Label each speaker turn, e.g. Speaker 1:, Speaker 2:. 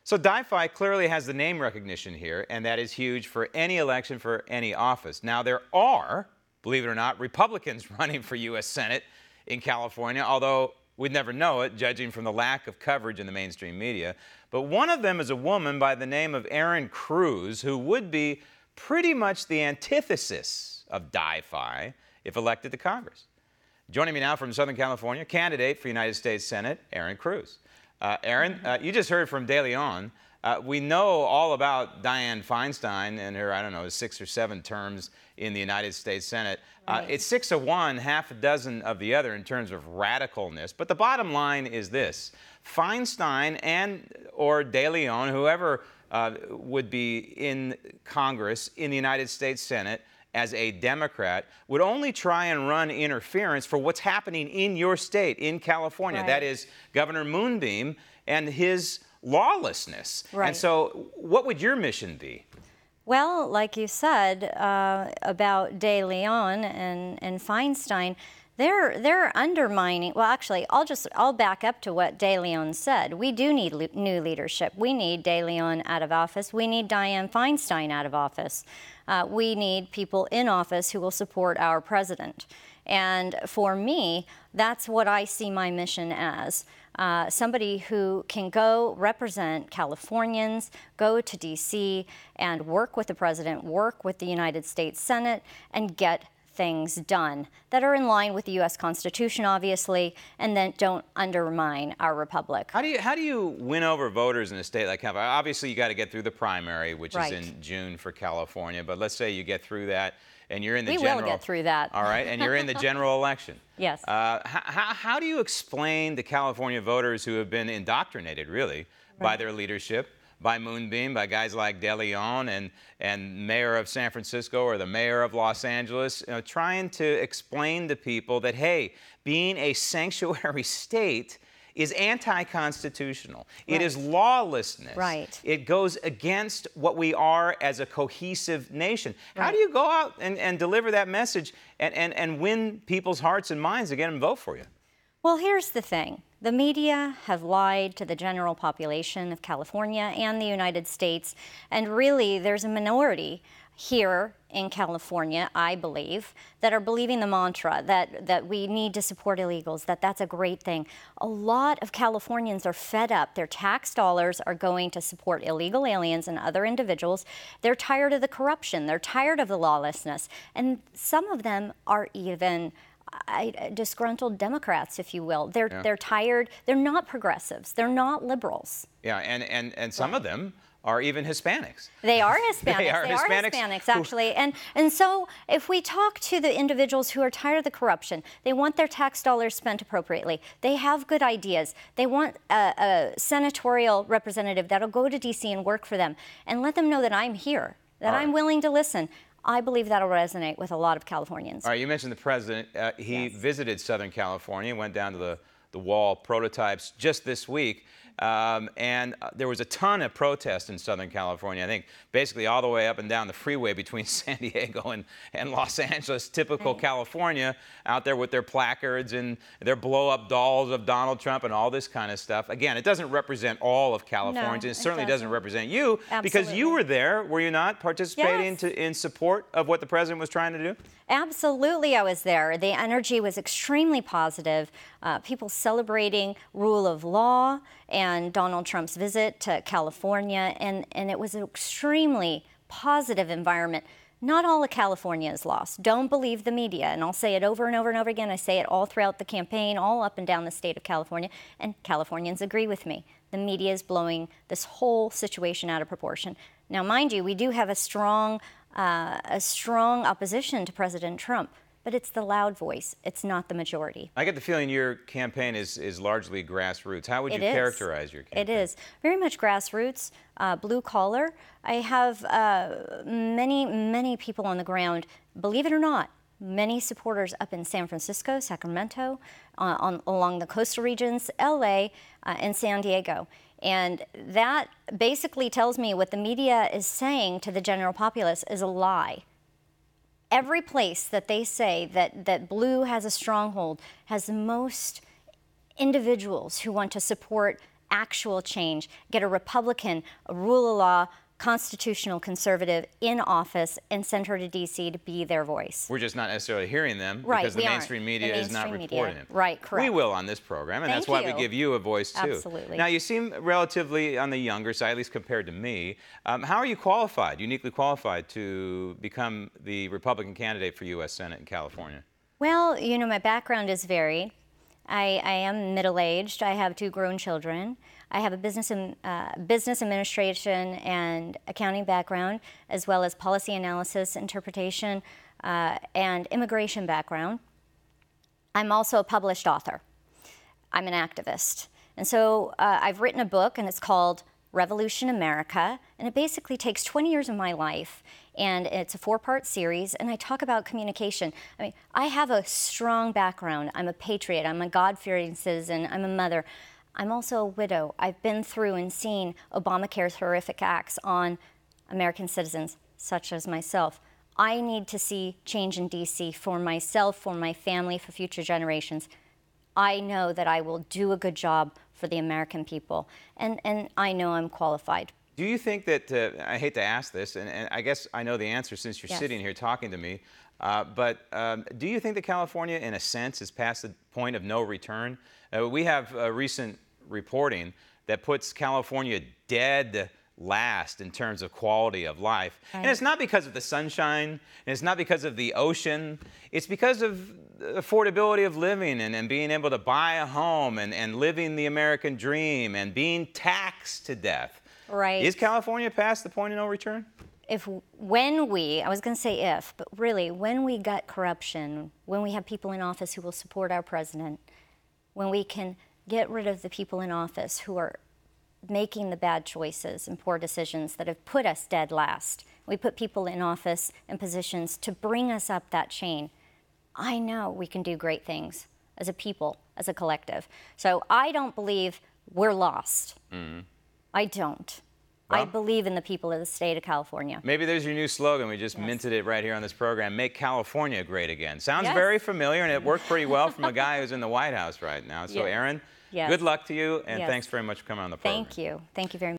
Speaker 1: So DiFi clearly has the name recognition here, and that is huge for any election, for any office. Now, there are, believe it or not, Republicans running for U.S. Senate in California, although we'd never know it, judging from the lack of coverage in the mainstream media. But one of them is a woman by the name of Erin Cruz, who would be pretty much the antithesis of DiFi if elected to Congress. Joining me now from Southern California, candidate for United States Senate, Erin Cruz. Erin, you just heard from De Leon. We know all about Dianne Feinstein and her, I don't know, 6 or 7 terms in the United States Senate.
Speaker 2: Right.
Speaker 1: It's 6 of one, half a dozen of the other in terms of radicalness. But the bottom line is this. Feinstein and or De Leon, whoever would be in Congress in the United States Senate as a Democrat, would only try and run interference for what's happening in your state, in California.
Speaker 2: Right.
Speaker 1: That is Governor Moonbeam and his lawlessness.
Speaker 2: Right.
Speaker 1: And so what would your mission be?
Speaker 2: Well, like you said about De Leon and Feinstein, they're undermining. Well, actually, I'll back up to what De Leon said. We do need new leadership. We need De Leon out of office. We need Dianne Feinstein out of office. We need people in office who will support our president. And for me, that's what I see my mission as. Somebody who can go represent Californians, go to D.C. and work with the president, work with the United States Senate, and get things done that are in line with the U.S. Constitution, obviously, and then don't undermine our republic.
Speaker 1: How do you win over voters in a state like California? Obviously, you got to get through the primary, which
Speaker 2: Right.
Speaker 1: is in June for California. But let's say you get through that, and you're in the general.
Speaker 2: We will get through that.
Speaker 1: All right, and you're in the general election.
Speaker 2: Yes.
Speaker 1: How do you explain to California voters who have been indoctrinated, really, by their leadership, by Moonbeam, by guys like De Leon and mayor of San Francisco or the mayor of Los Angeles, trying to explain to people that, hey, being a sanctuary state is anti-constitutional.
Speaker 2: Right.
Speaker 1: It is lawlessness.
Speaker 2: Right.
Speaker 1: It goes against what we are as a cohesive nation.
Speaker 2: Right.
Speaker 1: How do you go out and deliver that message and win people's hearts and minds to get them to vote for you?
Speaker 2: Well, here's the thing. The media have lied to the general population of California and the United States, and really there's a minority here in California, I believe, that are believing the mantra that we need to support illegals, that's a great thing. A lot of Californians are fed up. Their tax dollars are going to support illegal aliens and other individuals. They're tired of the corruption. They're tired of the lawlessness. And some of them are even disgruntled Democrats, if you will. They're tired. They're not progressives. They're not liberals.
Speaker 1: Yeah, and some of them are even Hispanics.
Speaker 2: They are Hispanics.
Speaker 1: They are
Speaker 2: Hispanics, actually. And so if we talk to the individuals who are tired of the corruption, they want their tax dollars spent appropriately. They have good ideas. They want a senatorial representative that'll go to D.C. and work for them and let them know that I'm here, that I'm willing to listen. I believe that'll resonate with a lot of Californians.
Speaker 1: All right, you mentioned the president. He visited Southern California, went down to the wall prototypes just this week. And there was a ton of protest in Southern California, I think basically all the way up and down the freeway between San Diego and Los Angeles, typical California, out there with their placards and their blow-up dolls of Donald Trump and all this kind of stuff. Again, it doesn't represent all of California.
Speaker 2: No,
Speaker 1: it certainly doesn't represent you. Because you were there, were you not, participating in support of what the president was trying to do?
Speaker 2: Absolutely, I was there. The energy was extremely positive. People celebrating rule of law and Donald Trump's visit to California, and it was an extremely positive environment. Not all of California is lost. Don't believe the media, and I'll say it over and over and over again. I say it all throughout the campaign, all up and down the state of California, and Californians agree with me. The media is blowing this whole situation out of proportion. Now, mind you, we do have a strong opposition to President Trump, but it's the loud voice. It's not the majority.
Speaker 1: I get the feeling your campaign is largely grassroots. How would you characterize your campaign?
Speaker 2: It is very much grassroots, blue collar. I have many people on the ground, believe it or not, many supporters up in San Francisco, Sacramento, along the coastal regions, LA, and San Diego. And that basically tells me what the media is saying to the general populace is a lie. Every place that they say that blue has a stronghold has the most individuals who want to support actual change, get a Republican, a rule of law, constitutional conservative in office and send her to D.C. to be their voice.
Speaker 1: We're just not necessarily hearing them
Speaker 2: Right,
Speaker 1: because the mainstream media is not reporting it.
Speaker 2: Right, correct.
Speaker 1: We will on this program, and that's why we give you a voice too.
Speaker 2: Absolutely.
Speaker 1: Now, you seem relatively on the younger side, at least compared to me. How are you qualified, uniquely qualified, to become the Republican candidate for U.S. Senate in California?
Speaker 2: Well, you know, my background is varied. I am middle-aged. I have 2 grown children. I have a business administration and accounting background, as well as policy analysis, interpretation, and immigration background. I'm also a published author. I'm an activist. And so I've written a book, and it's called Revolution America, and it basically takes 20 years of my life, and it's a 4-part series, and I talk about communication. I mean, I have a strong background. I'm a patriot. I'm a God-fearing citizen. I'm a mother. I'm also a widow. I've been through and seen Obamacare's horrific acts on American citizens, such as myself. I need to see change in D.C. for myself, for my family, for future generations. I know that I will do a good job for the American people, and I know I'm qualified.
Speaker 1: Do you think that, I hate to ask this, and I guess I know the answer since you're
Speaker 2: Yes.
Speaker 1: sitting here talking to me, but do you think that California, in a sense, is past the point of no return? We have recent reporting that puts California dead last in terms of quality of life.
Speaker 2: Right.
Speaker 1: And it's not because of the sunshine, and it's not because of the ocean, it's because of the affordability of living and being able to buy a home and living the American dream and being taxed to death.
Speaker 2: Right.
Speaker 1: Is California past the point of no return?
Speaker 2: I was going to say if, but really, when we gut corruption, when we have people in office who will support our president, when we can get rid of the people in office who are making the bad choices and poor decisions that have put us dead last, we put people in office and positions to bring us up that chain, I know we can do great things as a people, as a collective. So I don't believe we're lost. Mm-hmm. I don't.
Speaker 1: Well,
Speaker 2: I believe in the people of the state of California.
Speaker 1: Maybe there's your new slogan. We just minted it right here on this program. Make California great again. Sounds very familiar, and it worked pretty well from a guy who's in the White House right now. So, Erin, good luck to you, and thanks very much for coming on the program.
Speaker 2: Thank you. Thank you very much.